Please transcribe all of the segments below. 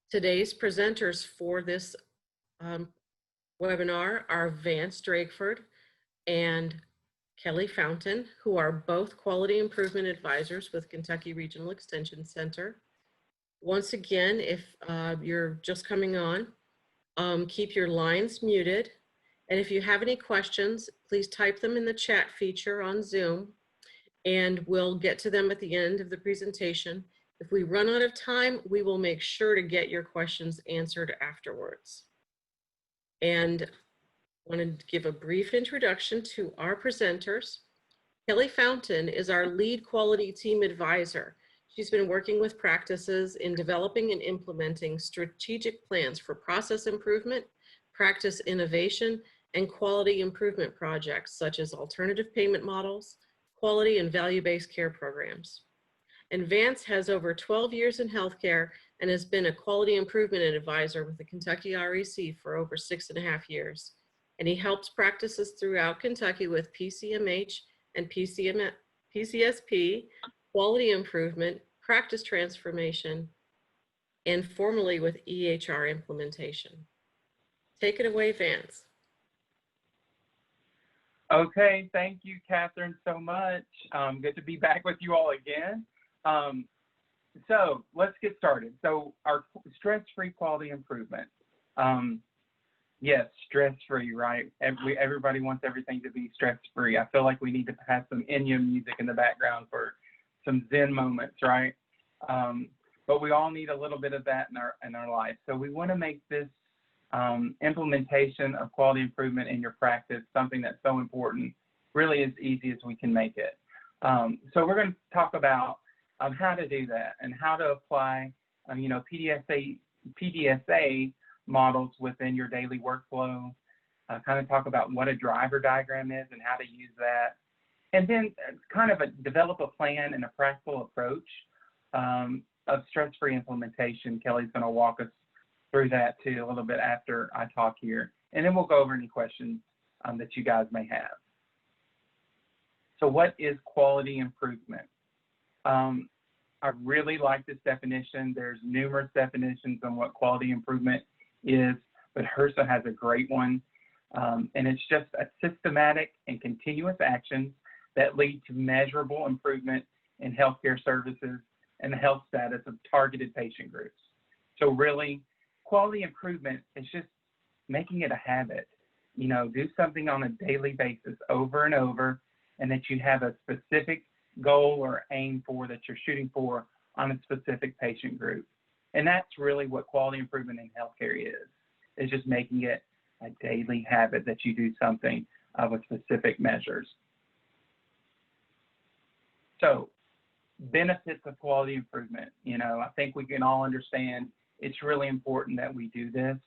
Today's presenters for this um, webinar are Vance Drakeford and Kelly Fountain, who are both Quality Improvement Advisors with Kentucky Regional Extension Center. Once again, if you're just coming on, keep your lines muted. And if you have any questions, please type them in the chat feature on Zoom, and we'll get to them at the end of the presentation. If we run out of time, we will make sure to get your questions answered afterwards. And I want to give a brief introduction to our presenters. Kelly Fountain is our lead quality team advisor. She's been working with practices in developing and implementing strategic plans for process improvement, practice innovation, and quality improvement projects such as alternative payment models, quality and value-based care programs. And Vance has over 12 years in healthcare and has been a quality improvement advisor with the Kentucky REC for over 6.5 years. And he helps practices throughout Kentucky with PCMH and PCSP, quality improvement, practice transformation, and formally with EHR implementation. Take it away, Vance. Okay, thank you, Catherine, so much. Good to be back with you all again. So let's get started. So our stress-free quality improvement. Yes, stress-free, right? Everybody wants everything to be stress-free. I feel like we need to have some Enya music in the background for some Zen moments, right? But we all need a little bit of that in our life. So we want to make this implementation of quality improvement in your practice something that's so important, really as easy as we can make it. So we're going to talk about how to do that and how to apply, PDSA models within your daily workflow, kind of talk about what a driver diagram is and how to use that, and then kind of develop a plan and a practical approach of stress-free implementation. Kelly's going to walk us through that too a little bit after I talk here, and then we'll go over any questions that you guys may have. So what is quality improvement? I really like this definition. There's numerous definitions on what quality improvement is, but HRSA has a great one. And it's just a systematic and continuous actions that lead to measurable improvement in healthcare services and the health status of targeted patient groups. So really, quality improvement is just making it a habit. Do something on a daily basis over and over, and that you have a specific goal or aim for that you're shooting for on a specific patient group. And that's really what quality improvement in healthcare is just making it a daily habit that you do something with specific measures. So benefits of quality improvement, I think we can all understand it's really important that we do this.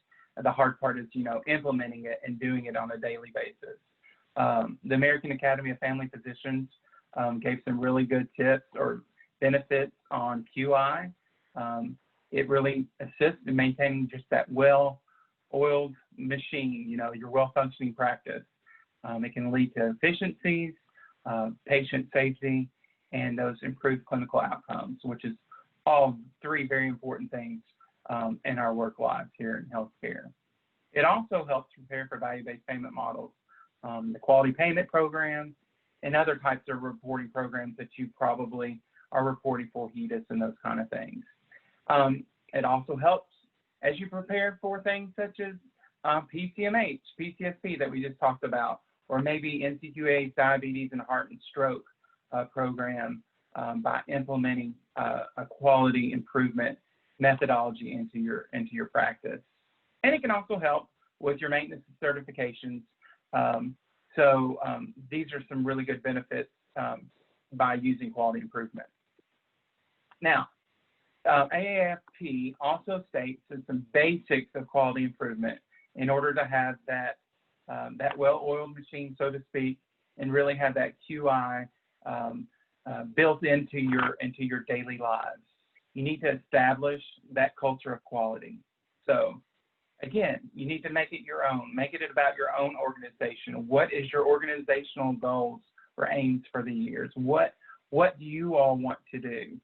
The hard part is, implementing it and doing it on a daily basis. The American Academy of Family Physicians gave some really good tips or benefits on QI. It really assists in maintaining just that well-oiled machine, your well-functioning practice. It can lead to efficiencies, patient safety, and those improved clinical outcomes, which is all three very important things in our work lives here in healthcare. It also helps prepare for value-based payment models, the quality payment programs, and other types of reporting programs that you probably are reporting for HEDIS and those kind of things. It also helps as you prepare for things such as PCMH, PCSP that we just talked about, or maybe NCQA diabetes and heart and stroke program by implementing a quality improvement methodology into your practice. And it can also help with your maintenance certifications. These are some really good benefits by using quality improvement. Now, AAFP also states that some basics of quality improvement in order to have that well-oiled machine, so to speak, and really have that QI built into your daily lives. You need to establish that culture of quality. So again, you need to make it your own. Make it about your own organization. What is your organizational goals or aims for the years? What do you all want to do?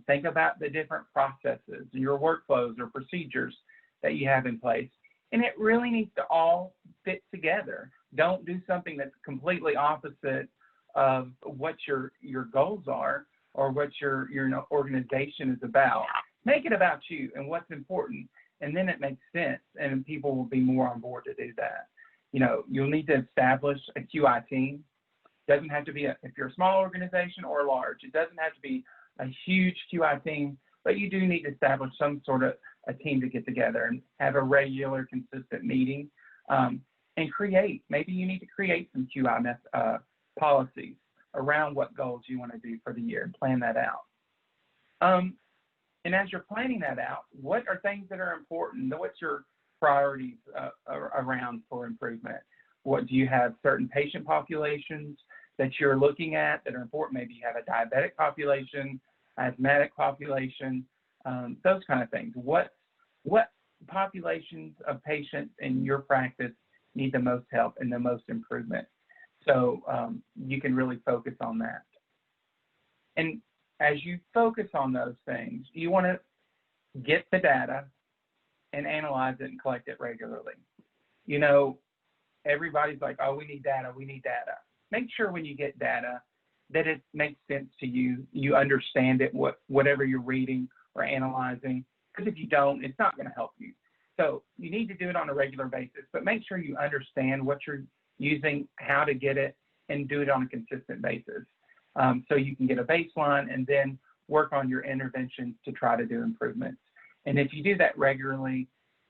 Think about the different processes, your workflows or procedures that you have in place. And it really needs to all fit together. Don't do something that's completely opposite of what your goals are or what your organization is about. Make it about you and what's important, and then it makes sense, and people will be more on board to do that. You'll need to establish a QI team. Doesn't have to be if you're a small organization or large, it doesn't have to be a huge QI team, but you do need to establish some sort of a team to get together and have a regular, consistent meeting, and maybe you need to create some QI policies around what goals you want to do for the year and plan that out. And as you're planning that out, what are things that are important? What's your priorities around for improvement? What do you have certain patient populations that you're looking at that are important? Maybe you have a diabetic population, asthmatic population, those kind of things. What populations of patients in your practice need the most help and the most improvement? So you can really focus on that. And as you focus on those things, you want to get the data and analyze it and collect it regularly. Everybody's like, oh, we need data. Make sure when you get data that it makes sense to you. You understand it, whatever you're reading or analyzing, because if you don't, it's not going to help you. So you need to do it on a regular basis, but make sure you understand what you're using, how to get it, and do it on a consistent basis. So you can get a baseline and then work on your interventions to try to do improvements. And if you do that regularly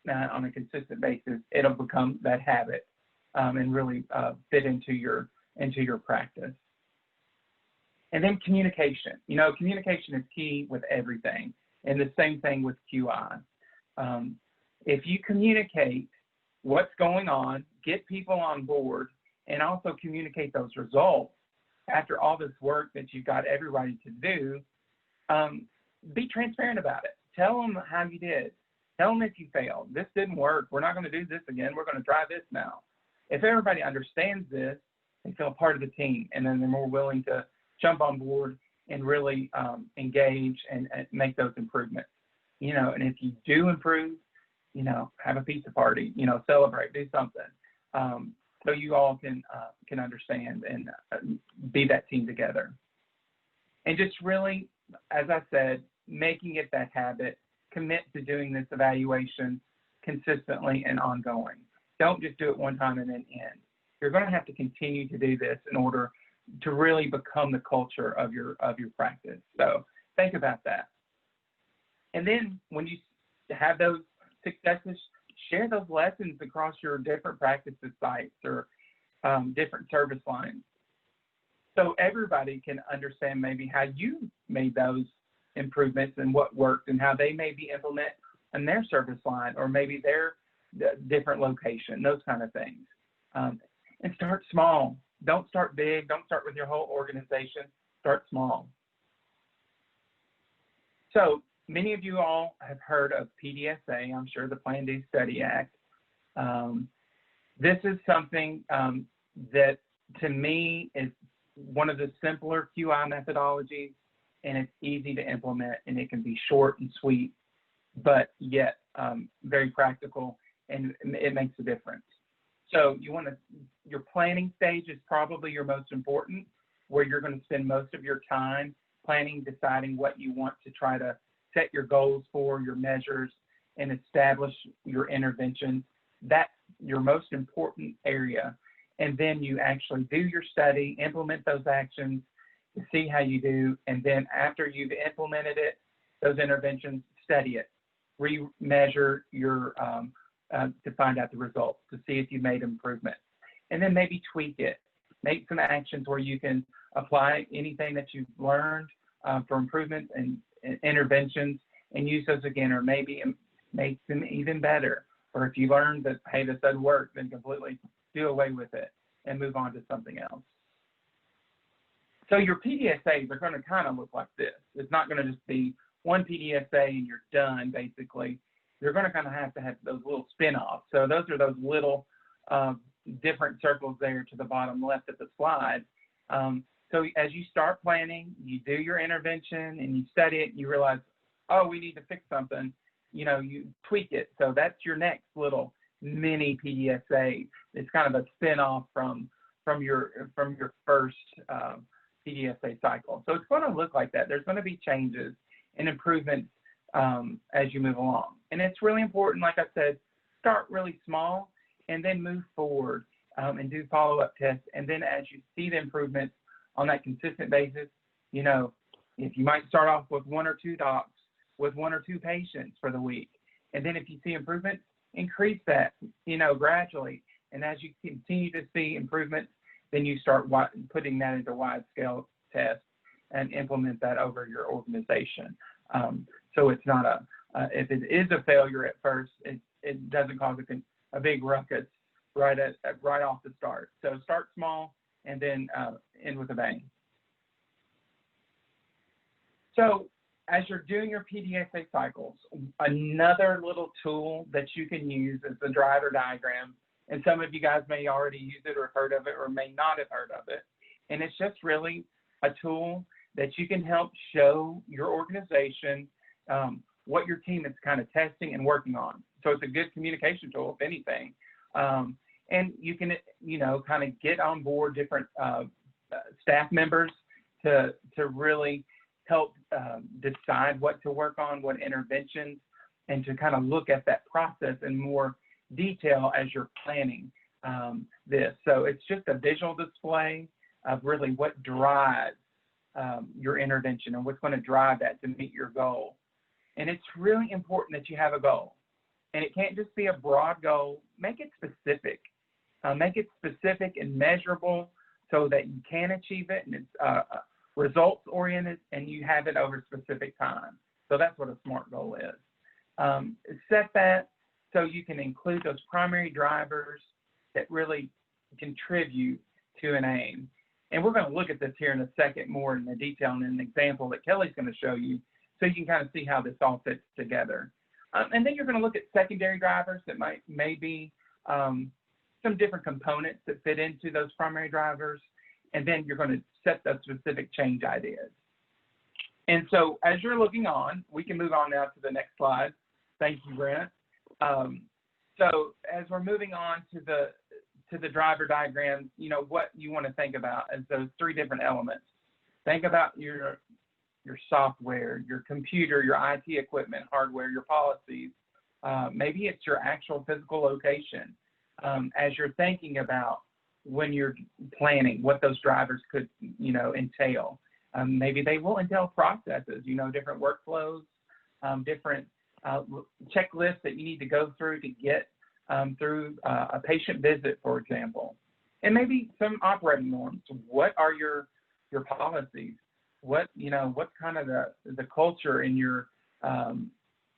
on a consistent basis, it'll become that habit and really fit into your practice. And then communication. Communication is key with everything, and the same thing with QI. If you communicate what's going on, get people on board, and also communicate those results after all this work that you've got everybody to do, be transparent about it. Tell them how you did. Tell them if you failed. This didn't work. We're not going to do this again. We're going to try this now. If everybody understands this, they feel part of the team, and then they're more willing to jump on board and really engage and make those improvements. And if you do improve, have a pizza party, celebrate, do something. So you all can understand and be that team together. And just really, as I said, making it that habit, commit to doing this evaluation consistently and ongoing. Don't just do it one time and then end. You're going to have to continue to do this in order to really become the culture of your practice. So think about that. And then when you have those successes, share those lessons across your different practices sites or different service lines. So everybody can understand maybe how you made those improvements and what worked and how they maybe implement in their service line or maybe their different location, those kind of things. And start small. Don't start big. Don't start with your whole organization. Start small. So many of you all have heard of PDSA, I'm sure, the Plan, Do, Study Act. This is something that, to me, is one of the simpler QI methodologies, and it's easy to implement, and it can be short and sweet, but yet very practical, and it makes a difference. So your planning stage is probably your most important, where you're going to spend most of your time planning, deciding what you want to try to set your goals for, your measures, and establish your interventions. That's your most important area. And then you actually do your study, implement those actions to see how you do. And then after you've implemented it, those interventions, study it, re-measure your to find out the results, to see if you made improvement. And then maybe tweak it. Make some actions where you can apply anything that you've learned for improvements and interventions and use those again, or maybe make them even better. Or if you learn that, hey, this doesn't work, then completely do away with it and move on to something else. So your PDSAs are going to kind of look like this. It's not going to just be one PDSA and you're done, basically. You're going to kind of have those little spin-offs. So those are those little different circles there to the bottom left of the slide. So as you start planning, you do your intervention and you study it, and you realize, oh, we need to fix something, you tweak it. So that's your next little mini PDSA. It's kind of a spin-off from your first PDSA cycle. So it's going to look like that. There's going to be changes and improvements as you move along. And it's really important, like I said, start really small and then move forward and do follow-up tests. And then as you see the improvements on that consistent basis, if you might start off with 1 or 2 docs, with 1 or 2 patients for the week. And then if you see improvements, increase that, gradually. And as you continue to see improvements, then you start putting that into wide-scale tests and implement that over your organization. So it's not if it is a failure at first, it doesn't cause a big ruckus right off the start. So start small and then end with a bang. So as you're doing your PDSA cycles, another little tool that you can use is the driver diagram. And some of you guys may already use it or heard of it or may not have heard of it. And it's just really a tool that you can help show your organization what your team is kind of testing and working on. So it's a good communication tool, if anything. And you can, kind of get on board different staff members to really help decide what to work on, what interventions, and to kind of look at that process in more detail as you're planning this. So it's just a visual display of really what drives your intervention and what's going to drive that to meet your goal. And it's really important that you have a goal. And it can't just be a broad goal. Make it specific. Make it specific and measurable so that you can achieve it, and it's results oriented, and you have it over specific time. So that's what a SMART goal is. Set that so you can include those primary drivers that really contribute to an aim. And we're going to look at this here in a second more in the detail in an example that Kelly's going to show you, so you can kind of see how this all fits together. And then you're going to look at secondary drivers that may be some different components that fit into those primary drivers. And then you're going to set those specific change ideas. And so as you're looking on, we can move on now to the next slide. Thank you, Brent. So as we're moving on to the driver diagram, what you want to think about is those 3 different elements. Think about your software, your computer, your IT equipment, hardware, your policies. Maybe it's your actual physical location. As you're thinking about when you're planning what those drivers could, entail. Maybe they will entail processes, different workflows, different checklists that you need to go through to get through a patient visit, for example. And maybe some operating norms. What are your policies? What's kind of the culture in your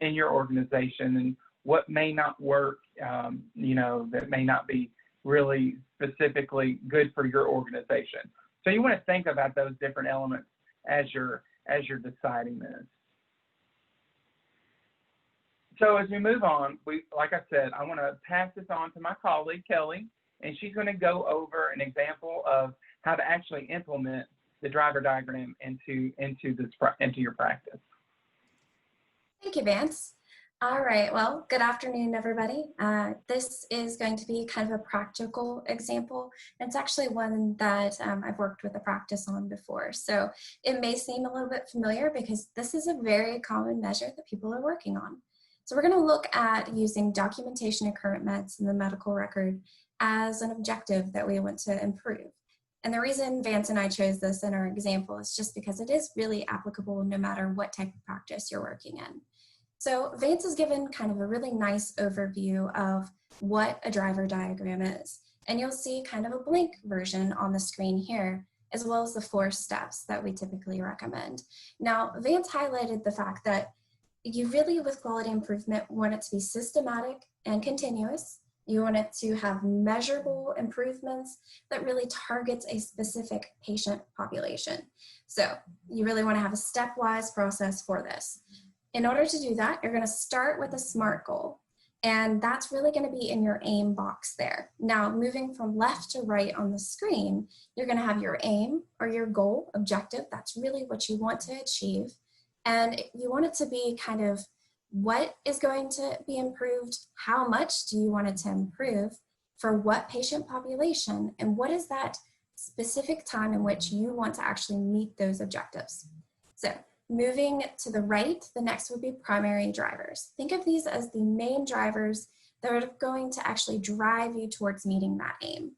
organization, and what may not work, that may not be really specifically good for your organization. So you want to think about those different elements as you're deciding this. So as we move on, like I said, I want to pass this on to my colleague, Kelly, and she's going to go over an example of how to actually implement the driver diagram into your practice. Thank you, Vance. All right, well, good afternoon, everybody. This is going to be kind of a practical example. It's actually one that I've worked with a practice on before. So it may seem a little bit familiar because this is a very common measure that people are working on. So we're going to look at using documentation of current meds in the medical record as an objective that we want to improve. And the reason Vance and I chose this in our example is just because it is really applicable no matter what type of practice you're working in. So Vance has given kind of a really nice overview of what a driver diagram is. And you'll see kind of a blank version on the screen here, as well as the 4 steps that we typically recommend. Now, Vance highlighted the fact that you really, with quality improvement, want it to be systematic and continuous. You want it to have measurable improvements that really targets a specific patient population. So you really want to have a stepwise process for this. In order to do that, you're going to start with a SMART goal. And that's really going to be in your aim box there. Now, moving from left to right on the screen, you're going to have your aim or your goal, objective. That's really what you want to achieve. And you want it to be kind of what is going to be improved, how much do you want it to improve, for what patient population, and what is that specific time in which you want to actually meet those objectives. So moving to the right, the next would be primary drivers. Think of these as the main drivers that are going to actually drive you towards meeting that aim.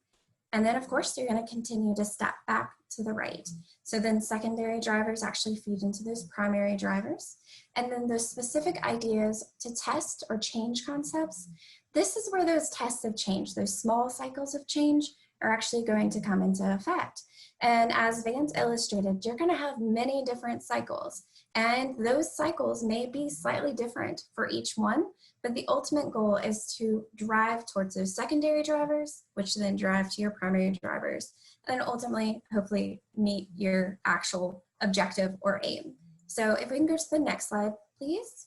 And then of course, you're going to continue to step back to the right. So then secondary drivers actually feed into those primary drivers. And then those specific ideas to test or change concepts, this is where those tests of change, those small cycles of change, are actually going to come into effect. And as Vance illustrated, you're going to have many different cycles, and those cycles may be slightly different for each one, but the ultimate goal is to drive towards those secondary drivers, which then drive to your primary drivers, and ultimately, hopefully, meet your actual objective or aim. So if we can go to the next slide, please.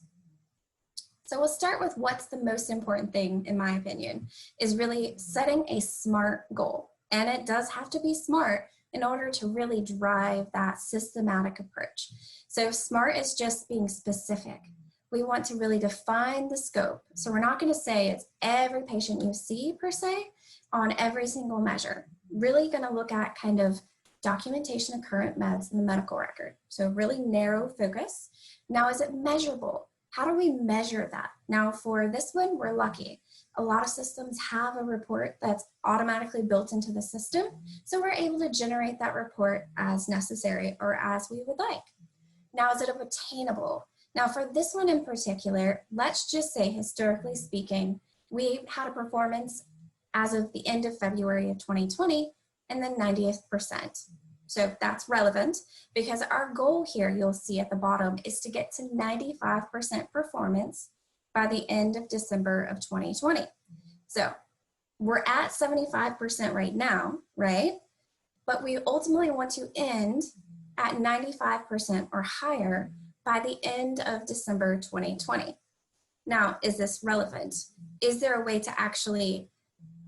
So we'll start with what's the most important thing, in my opinion, is really setting a SMART goal. And it does have to be smart in order to really drive that systematic approach. So SMART is just being specific. We want to really define the scope. So we're not going to say it's every patient you see per se on every single measure. Really going to look at kind of documentation of current meds in the medical record. So really narrow focus. Now, is it measurable? How do we measure that? Now, for this one, we're lucky. A lot of systems have a report that's automatically built into the system, so we're able to generate that report as necessary or as we would like. Now, is it obtainable? Now, for this one in particular, let's just say, historically speaking, we had a performance as of the end of February of 2020 in the 90th percent. So that's relevant because our goal here, you'll see at the bottom, is to get to 95% performance by the end of December of 2020. So we're at 75% right now, right? But we ultimately want to end at 95% or higher by the end of December 2020. Now, is this relevant? Is there a way to actually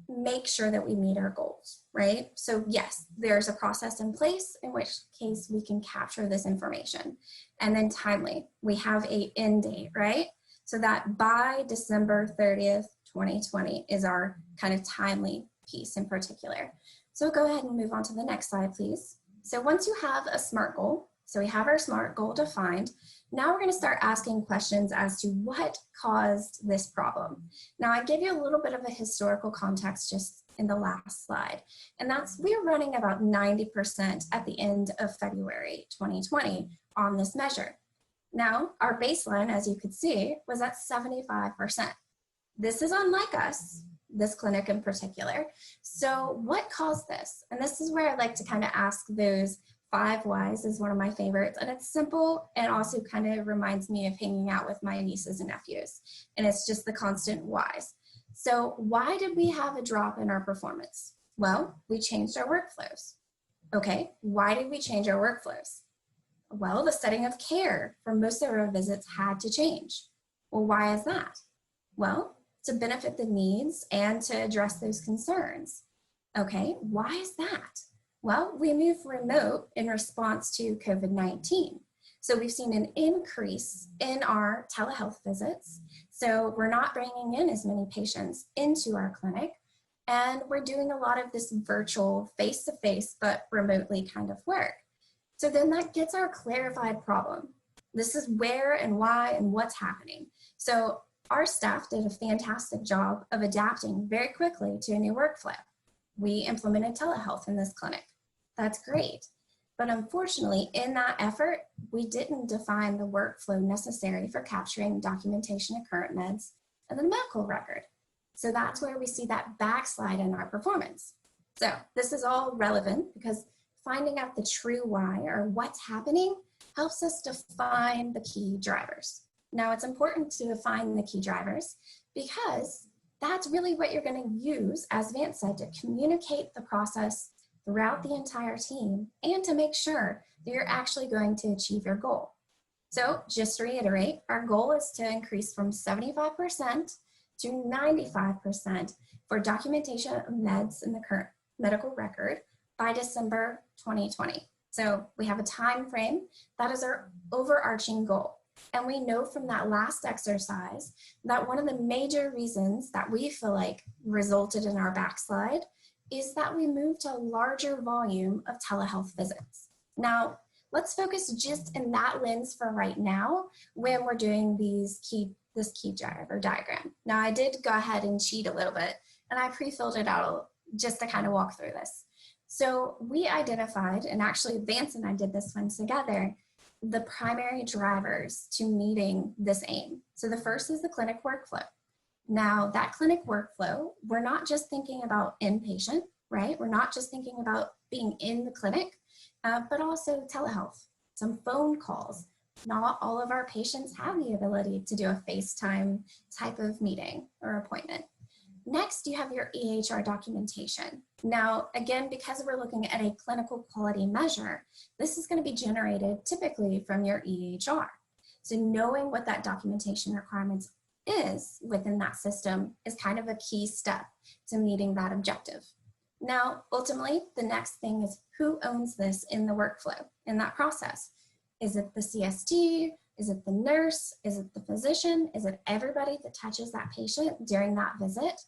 make sure that we meet our goals, right? So yes, there's a process in place in which case we can capture this information. And then timely, we have a end date, right? So that by December 30th, 2020 is our kind of timely piece in particular. So go ahead and move on to the next slide, please. So once you have a SMART goal, so we have our SMART goal defined, now we're going to start asking questions as to what caused this problem. Now, I gave you a little bit of a historical context just in the last slide, and that's we're running about 90% at the end of February 2020 on this measure. Now, our baseline, as you could see, was at 75%. This is unlike us, this clinic in particular. So what caused this? And this is where I like to kind of ask those 5 whys is one of my favorites, and it's simple and also kind of reminds me of hanging out with my nieces and nephews, and it's just the constant whys. So why did we have a drop in our performance? Well, we changed our workflows. Okay, why did we change our workflows? Well, the setting of care for most of our visits had to change. Well, why is that? Well, to benefit the needs and to address those concerns. Okay, why is that? Well, we moved remote in response to COVID-19. So we've seen an increase in our telehealth visits. So we're not bringing in as many patients into our clinic, and we're doing a lot of this virtual face-to-face but remotely kind of work. So then that gets our clarified problem. This is where and why and what's happening. So our staff did a fantastic job of adapting very quickly to a new workflow. We implemented telehealth in this clinic. That's great. But unfortunately, in that effort, we didn't define the workflow necessary for capturing documentation of current meds and the medical record. So that's where we see that backslide in our performance. So this is all relevant because finding out the true why or what's happening helps us define the key drivers. Now, it's important to define the key drivers because that's really what you're going to use, as Vance said, to communicate the process throughout the entire team and to make sure that you're actually going to achieve your goal. So just to reiterate, our goal is to increase from 75% to 95% for documentation of meds in the current medical record by December 2020. So we have a time frame. That is our overarching goal. And we know from that last exercise that one of the major reasons that we feel like resulted in our backslide is that we moved to a larger volume of telehealth visits. Now, let's focus just in that lens for right now when we're doing this key driver diagram. Now, I did go ahead and cheat a little bit, and I pre-filled it out just to kind of walk through this. So we identified, and actually Vance and I did this one together, the primary drivers to meeting this aim. So the first is the clinic workflow. Now that clinic workflow, we're not just thinking about inpatient, right? We're not just thinking about being in the clinic, but also telehealth, some phone calls. Not all of our patients have the ability to do a FaceTime type of meeting or appointment. Next, you have your EHR documentation. Now, again, because we're looking at a clinical quality measure, this is going to be generated typically from your EHR. So knowing what that documentation requirements is within that system is kind of a key step to meeting that objective. Now, ultimately, the next thing is who owns this in the workflow, in that process. Is it the CST? Is it the nurse? Is it the physician? Is it everybody that touches that patient during that visit?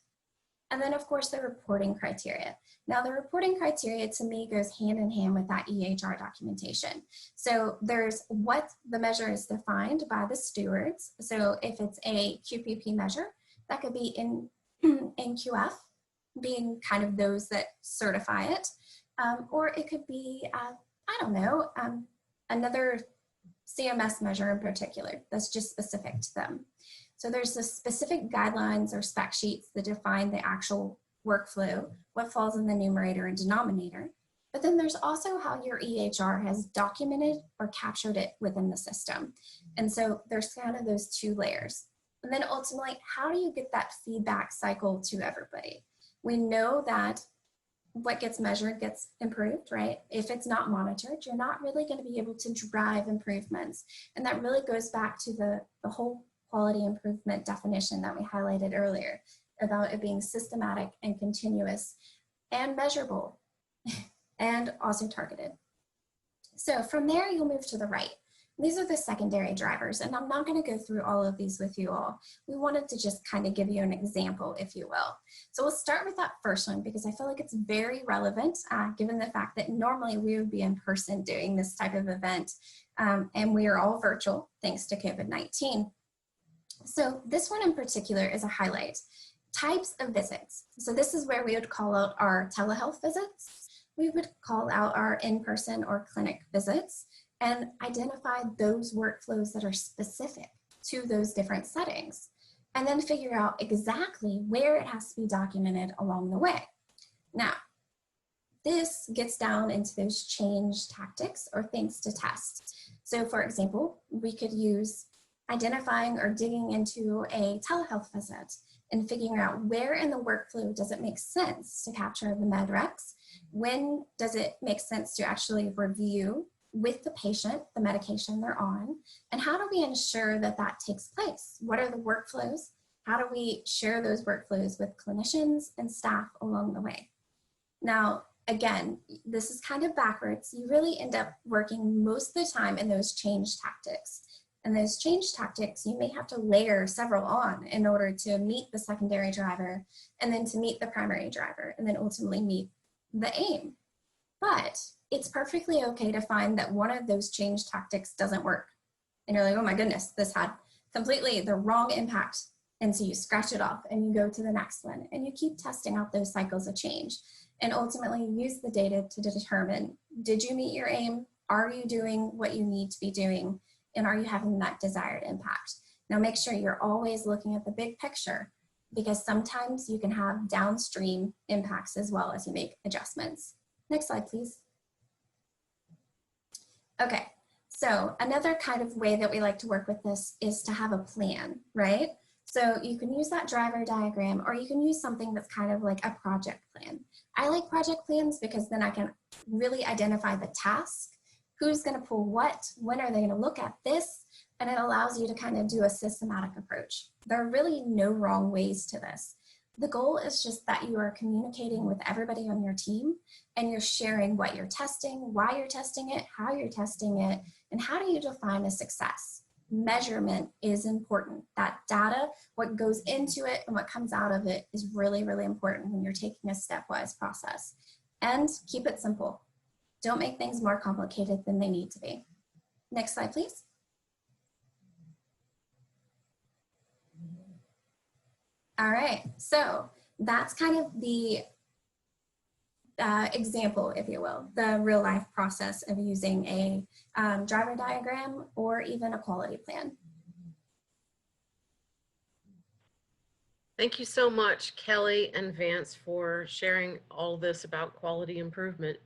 And then, of course, the reporting criteria. Now, the reporting criteria to me goes hand in hand with that EHR documentation. So there's what the measure is defined by the stewards. So if it's a QPP measure, that could be in QF, being kind of those that certify it. Or it could be, I don't know, another CMS measure in particular that's just specific to them. So there's the specific guidelines or spec sheets that define the actual workflow, what falls in the numerator and denominator. But then there's also how your EHR has documented or captured it within the system. And so there's kind of those two layers. And then ultimately, how do you get that feedback cycle to everybody? We know that what gets measured gets improved, right? If it's not monitored, you're not really going to be able to drive improvements. And that really goes back to the whole quality improvement definition that we highlighted earlier about it being systematic and continuous and measurable and also targeted. So from there, you'll move to the right. These are the secondary drivers, and I'm not going to go through all of these with you all. We wanted to just kind of give you an example, if you will. So we'll start with that first one because I feel like it's very relevant given the fact that normally we would be in person doing this type of event, and we are all virtual thanks to COVID-19. So this one in particular is a highlight. Types of visits. So this is where we would call out our telehealth visits. We would call out our in-person or clinic visits and identify those workflows that are specific to those different settings, and then figure out exactly where it has to be documented along the way. Now, this gets down into those change tactics or things to test. So for example, we could use identifying or digging into a telehealth visit and figuring out where in the workflow does it make sense to capture the med recs? When does it make sense to actually review with the patient the medication they're on? And how do we ensure that that takes place? What are the workflows? How do we share those workflows with clinicians and staff along the way? Now, again, this is kind of backwards. You really end up working most of the time in those change tactics. And those change tactics, you may have to layer several on in order to meet the secondary driver and then to meet the primary driver and then ultimately meet the aim. But it's perfectly okay to find that one of those change tactics doesn't work. And you're like, oh my goodness, this had completely the wrong impact. And so you scratch it off and you go to the next one and you keep testing out those cycles of change and ultimately use the data to determine, did you meet your aim? Are you doing what you need to be doing? And are you having that desired impact? Now make sure you're always looking at the big picture because sometimes you can have downstream impacts as well as you make adjustments. Next slide, please. Okay, so another kind of way that we like to work with this is to have a plan, right? So you can use that driver diagram or you can use something that's kind of like a project plan. I like project plans because then I can really identify the task. Who's going to pull what? When are they going to look at this? and it allows you to kind of do a systematic approach. There are really no wrong ways to this. The goal is just that you are communicating with everybody on your team and you're sharing what you're testing, why you're testing it, how you're testing it, and how do you define a success. Measurement is important. That data, what goes into it and what comes out of it is really, really important when you're taking a stepwise process. And keep it simple. Don't make things more complicated than they need to be. Next slide, please. All right, so that's kind of the example, if you will, the real life process of using a driver diagram or even a quality plan. Thank you so much, Kelly and Vance, for sharing all this about quality improvement.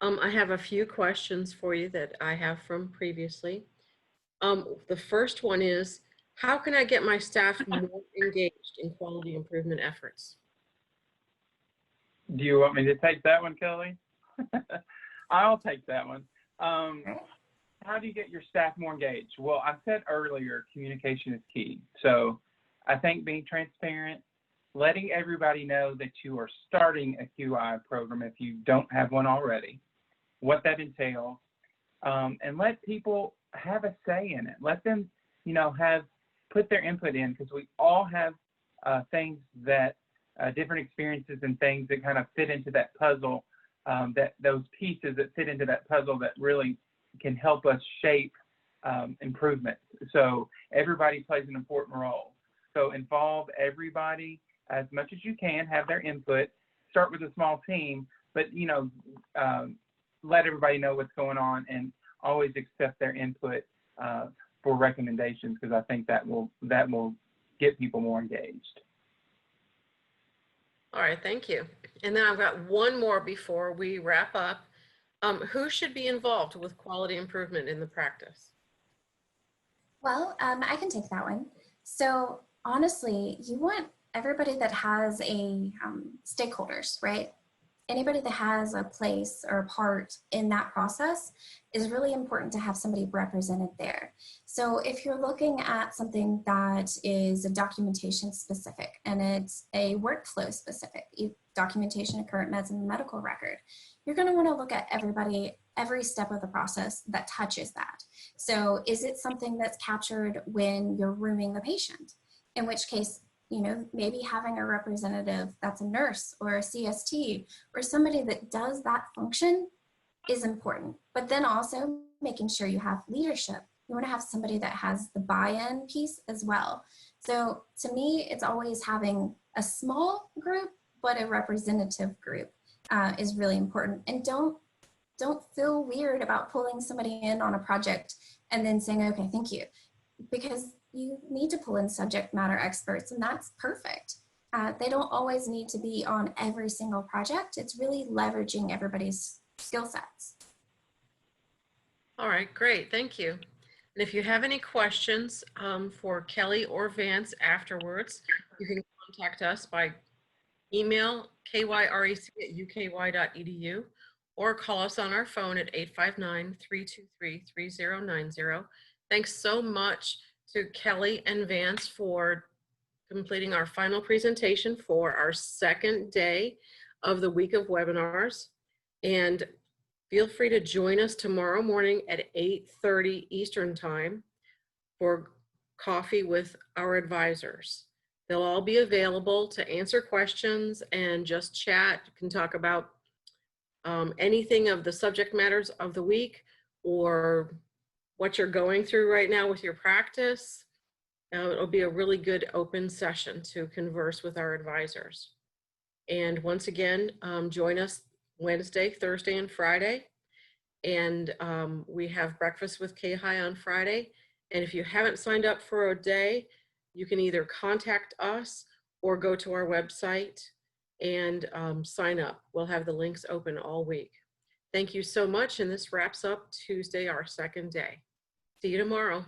I have a few questions for you that I have from previously. The first one is, how can I get my staff more engaged in quality improvement efforts? Do you want me to take that one, Kelly? I'll take that one. How do you get your staff more engaged? Well, I said earlier, communication is key. So I think being transparent, letting everybody know that you are starting a QI program if you don't have one already, what that entails, and let people have a say in it. Let them, put their input in, because we all have things that, different experiences and things that kind of fit into that puzzle, that those pieces that fit into that puzzle that really can help us shape improvement. So everybody plays an important role. So involve everybody as much as you can, have their input, start with a small team, but, let everybody know what's going on and always accept their input for recommendations, because I think that will get people more engaged. All right, thank you. And then I've got one more before we wrap up. Who should be involved with quality improvement in the practice? Well, I can take that one. So honestly, you want everybody that has a stakeholders, right? Anybody that has a place or a part in that process is really important to have somebody represented there. So if you're looking at something that is a documentation specific and it's a workflow specific, documentation of current meds in the medical record, you're going to want to look at every step of the process that touches that. So is it something that's captured when you're rooming the patient? In which case, maybe having a representative that's a nurse or a CST or somebody that does that function is important. But then also making sure you have leadership. You want to have somebody that has the buy-in piece as well. So to me, it's always having a small group, but a representative group is really important. And don't feel weird about pulling somebody in on a project and then saying, okay, thank you. Because you need to pull in subject matter experts, and that's perfect. They don't always need to be on every single project. It's really leveraging everybody's skill sets. All right, great, thank you. And if you have any questions for Kelly or Vance afterwards, you can contact us by email kyrec@uky.edu or call us on our phone at 859-323-3090. Thanks so much to Kelly and Vance for completing our final presentation for our second day of the week of webinars. And feel free to join us tomorrow morning at 8:30 Eastern Time for coffee with our advisors. They'll all be available to answer questions and just chat. You can talk about anything of the subject matters of the week or what you're going through right now with your practice. It'll be a really good open session to converse with our advisors. And once again, join us Wednesday, Thursday, and Friday. And we have breakfast with K-High on Friday. And if you haven't signed up for a day, you can either contact us or go to our website and sign up. We'll have the links open all week. Thank you so much. And this wraps up Tuesday, our second day. See you tomorrow.